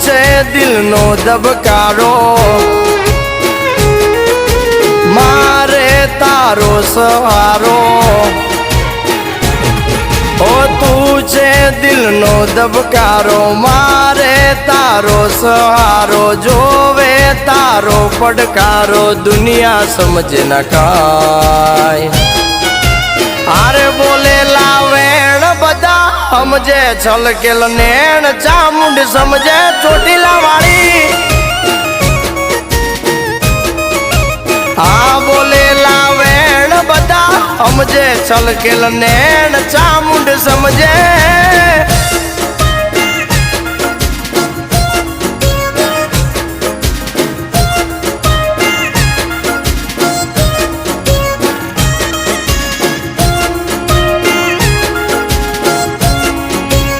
છે દિલનો ધબકારો, મારે તારો સહારો. ઓ તું છે દિલનો ધબકારો, મારે તારો સહારો. જોવે તારો પડકારો, દુનિયા સમજે ન કાય. આરે બોલેલા વેણ બધા સમજે છલકેલ નેણ, ચામુંડ સમજે ચોટીલા વાળી. આ બોલેલા વેણ બધા સમજે છલકેલ નેણ, ચામુંડ સમજે